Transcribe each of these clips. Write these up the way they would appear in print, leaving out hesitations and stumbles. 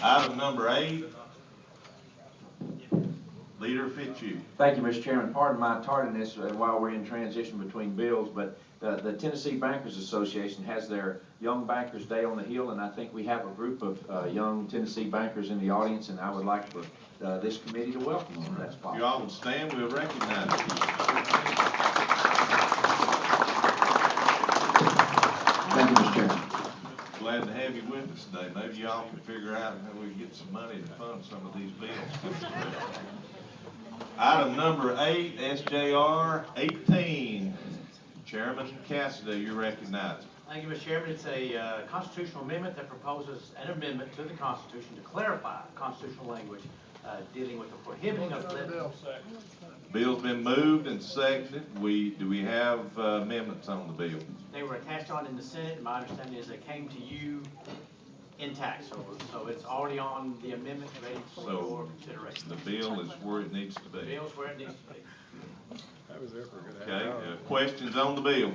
Item number 8, Leader Fitzhugh. Thank you, Mr. Chairman. Pardon my tardiness while we're in transition between bills, but the Tennessee Bankers Association has their Young Bankers Day on the Hill, and I think we have a group of young Tennessee bankers in the audience, and I would like for this committee to welcome them. If that's possible. If you all would stand, we'll recognize you. Thank you, Mr. Chairman. Glad to have you with us today. Maybe y'all can figure out how we can get some money to fund some of these bills. Item number 8, SJR 18. Chairman Cassidy, you're recognized. Thank you, Mr. Chairman. It's a constitutional amendment that proposes an amendment to the Constitution to clarify constitutional language dealing with the prohibiting of Bill's been moved and seconded. Do we have amendments on the bill? They were attached on in the Senate, and my understanding is they came to you intact, so it's already on the amendment ready for your consideration. The bill is where it needs to be. The bill's where it needs to be. Okay, questions on the bill?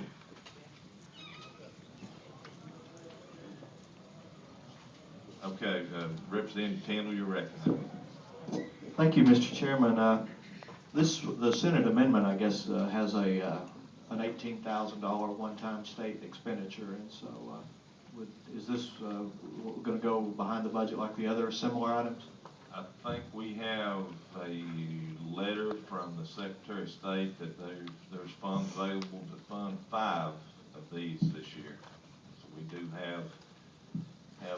Okay, Representative Tindall, you're recognized. Thank you, Mr. Chairman. The Senate amendment, I guess, has an $18,000 one-time state expenditure, and so is this going to go behind the budget like the other similar items? I think we have a letter from the Secretary of State that there's funds available to fund 5 of these this year. So we do have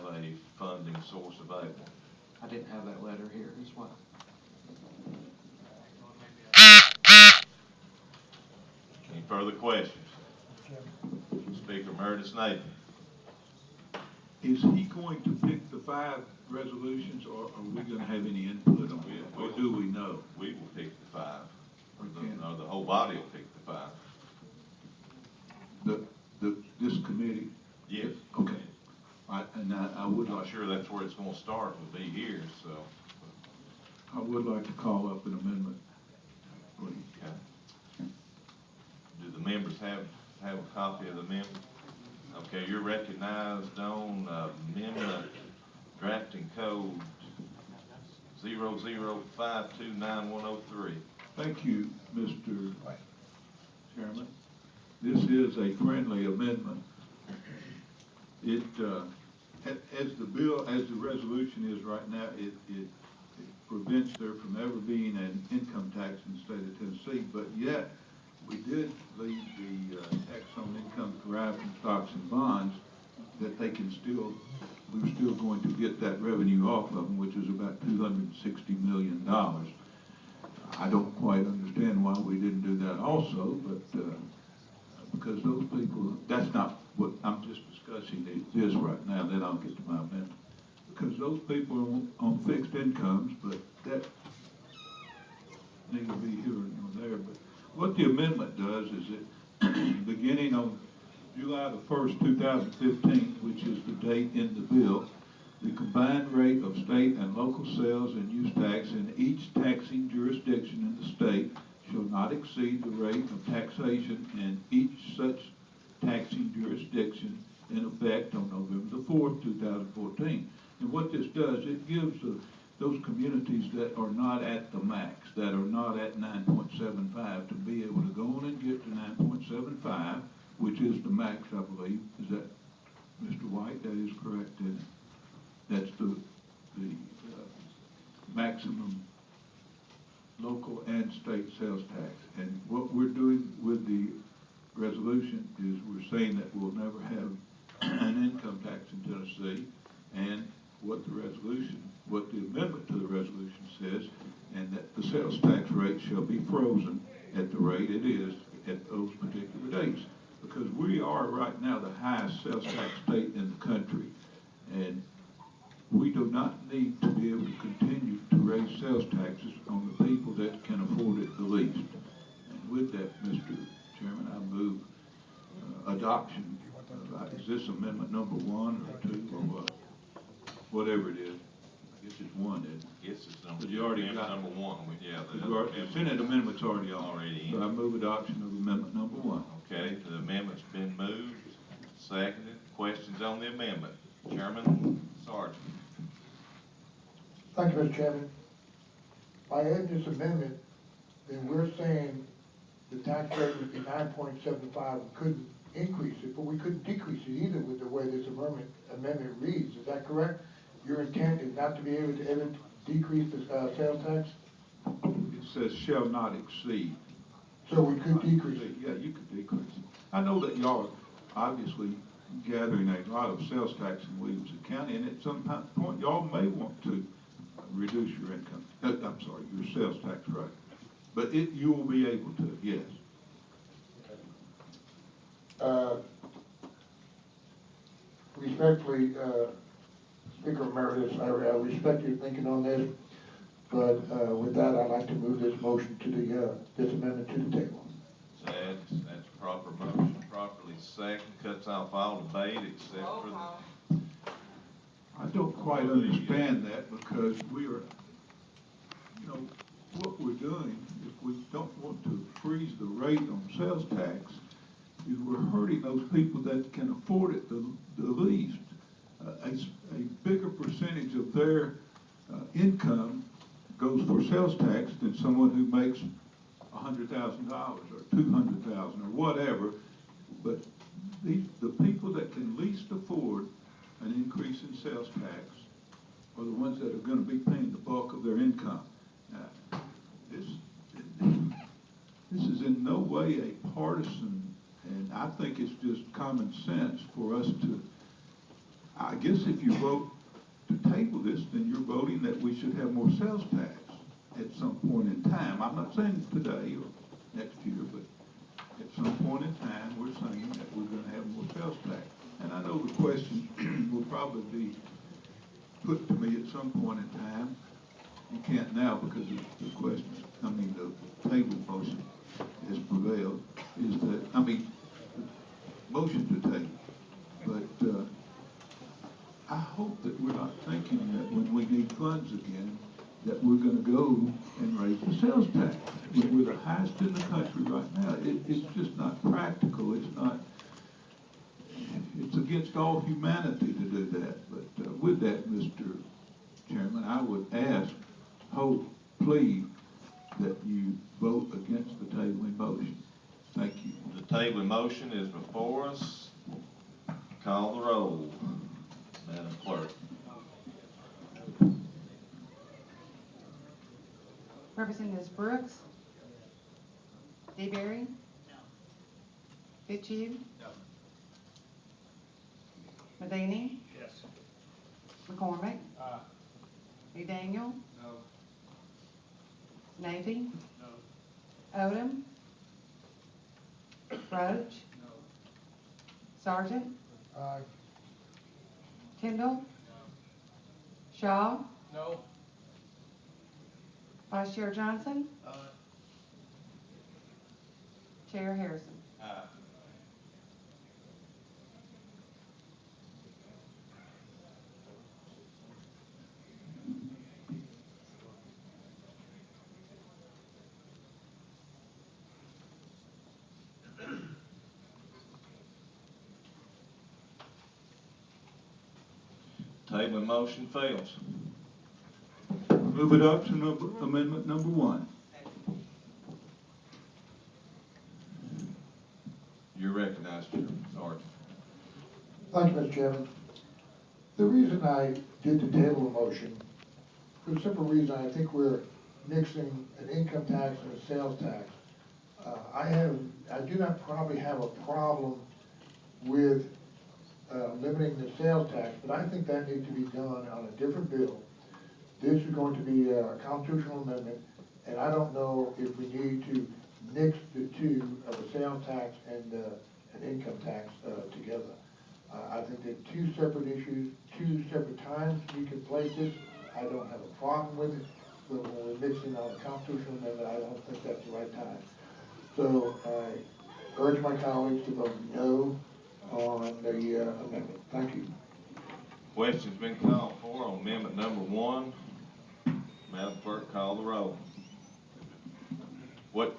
a funding source available. I didn't have that letter here as well. Any further questions? Speaker Emeritus Naifeh. Is he going to pick the 5 resolutions, or are we going to have any input on it? Or do we know? We will pick the 5. Or the whole body will pick the 5. This committee? Yes. Okay. I would I'm like. sure that's where it's going to start, will be here, so. I would like to call up an amendment, please. Okay. Do the members have a copy of the amendment? Okay, you're recognized on amendment drafting code 00529103. Thank you, Mr. Chairman. This is a friendly amendment. It, as the resolution is right now, it prevents there from ever being an income tax in the state of Tennessee, but yet we did leave the tax on income derived from stocks and bonds that we're still going to get that revenue off of them, which is about $260 million. I don't quite understand why we didn't do that also, but because those people, that's not what I'm just discussing this right now, then I'll get to my amendment. Because those people are on fixed incomes, but that need to be here or there. But what the amendment does is it, beginning on July the 1st, 2015, which is the date in the bill, the combined rate of state and local sales and use tax in each taxing jurisdiction in the state shall not exceed the rate of taxation in each such taxing jurisdiction in effect on November the 4th, 2014. And what this does, it gives those communities that are not at the max, that are not at 9.75, to be able to go on and get to 9.75, which is the max, I believe. Is that, Mr. White? That is correct, isn't it? That's the maximum local and state sales tax. And what we're doing with the resolution is we're saying that we'll never have an income tax in Tennessee, and what the amendment to the resolution says, and that the sales tax rate shall be frozen at the rate it is at those particular dates. Because we are right now the highest sales tax state in the country, and we do not need to be able to continue to raise sales taxes on the people that can afford it the least. And with that, Mr. Chairman, I move adoption. Is this amendment number 1 or 2 or what? Whatever it is. I guess it's 1, isn't it? Yes, it's number, you already got number 1. Yeah, the Senate amendment's already on. So I move adoption of amendment number 1. Okay, the amendment's been moved, seconded. Questions on the amendment? Chairman Sargent. Thank you, Mr. Chairman. By adding this amendment, then we're saying the tax rate would be 9.75. We couldn't increase it, but we couldn't decrease it either with the way this amendment reads. Is that correct? Your intent is not to be able to ever decrease the sales tax? It says shall not exceed. So we could decrease it? Yeah, you could decrease it. I know that y'all are obviously gathering a lot of sales tax in Williamson County, and at some point, y'all may want to reduce your income, I'm sorry, your sales tax rate. But you will be able to, yes. Respectfully, Speaker Emeritus, I respect your thinking on this, but with that, I'd like to move this motion to this amendment to the table. That's proper motion, properly second, cuts off all debate except for the... I don't quite understand that because we are, what we're doing, if we don't want to freeze the rate on sales tax, is we're hurting those people that can afford it the least. A bigger percentage of their income goes for sales tax than someone who makes $100,000 or $200,000 or whatever. But the people that can least afford an increase in sales tax are the ones that are going to be paying the bulk of their income. This is in no way a partisan, and I think it's just common sense for us to, I guess if you vote to table this, then you're voting that we should have more sales tax at some point in time. I'm not saying today or next year, but at some point in time, we're saying that we're going to have more sales tax. And I know the question will probably be put to me at some point in time. You can't now because of the question, the table motion has prevailed, is that, the motion to table. But I hope that we're not thinking that when we need funds again, that we're going to go and raise the sales tax. We're the highest in the country right now. It's just not practical. It's against all humanity to do that. But with that, Mr. Chairman, I would ask, hope, plead that you vote against the tabling motion. Thank you. The tabling motion is before us. Call the roll, Madam Clerk. Representatives Brooks? DeBerry? No. Fitzhugh? No. Medini? Yes. McCormick? McDaniel? No. Naifeh? No. Odom? Roach? No. Sergeant? Aye. Kendall? Shaw? No. Vice Chair Johnson? Chair Harrison? Tabling motion fails. Move adoption of amendment number 1. You're recognized, Sergeant. Thank you, Mr. Chairman. The reason I did the table motion, for the simple reason I think we're mixing an income tax and a sales tax. I do not probably have a problem with limiting the sales tax, but I think that needs to be done on a different bill. This is going to be a constitutional amendment, and I don't know if we need to mix the two of a sales tax and an income tax together. I think they're two separate issues, two separate times we can place this. I don't have a problem with it, but when we're mixing on a constitutional amendment, I don't think that's the right time. So I urge my colleagues to vote no on the amendment. Thank you. Question's been called for on amendment number 1. Madam Clerk, call the roll. What?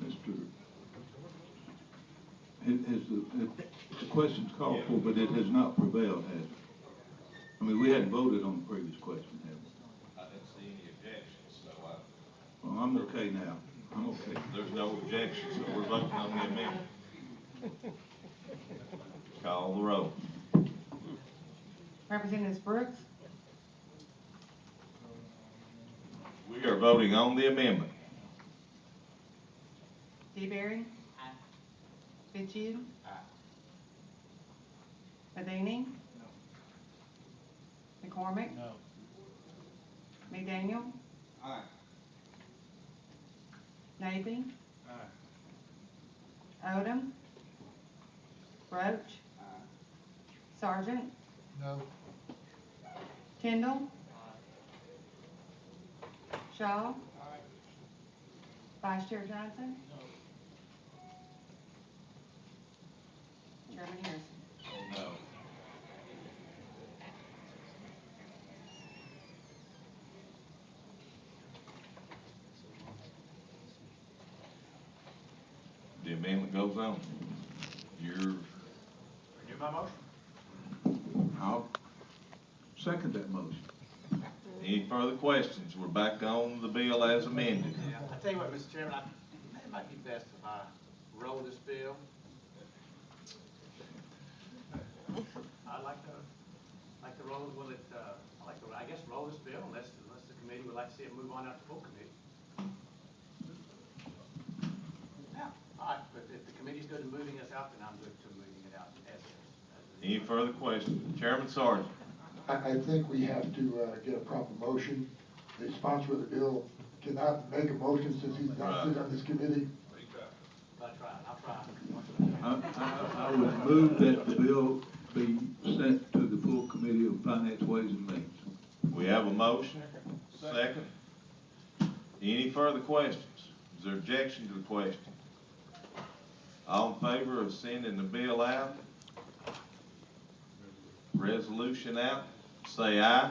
Mr. The question's called for, but it has not prevailed, has it? we hadn't voted on the previous question, have we? I didn't see any objections, so Well, I'm okay now. I'm okay. there's no objections, so we're voting on the amendment. Call the roll. Representatives Brooks, We are voting on the amendment. DeBerry. Fitzhugh. Medini. McCormick. McDaniel. Naifeh. Odom. Roach. Sergeant. No. Kendall. Shaw. Vice Chair Johnson. Chairman Harrison. No. The amendment goes on. You're, Renew my motion. I'll second that motion. any further questions? We're back on the bill as amended. Yeah, I tell you what, Mr. Chairman, it might be best if I roll this bill. I'd like to roll, I guess roll this bill unless the committee would like to see it move on out to full committee. Yeah, all right, but if the committee's good to moving us out, then I'm good to moving it out as is. Any further questions? Chairman Sargent. I think we have to get a proper motion. The sponsor of the bill cannot make a motion since he's not sitting on this committee. I'll try. I would move that the bill be sent to the full committee of Finance, Ways and Means. We have a motion. Second. Any further questions? Is there objection to the question? All in favor of sending the bill out? Resolution out? Say aye.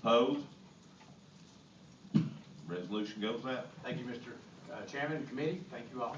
Opposed? Resolution goes out. Thank you, Mr. Chairman and committee. Thank you all.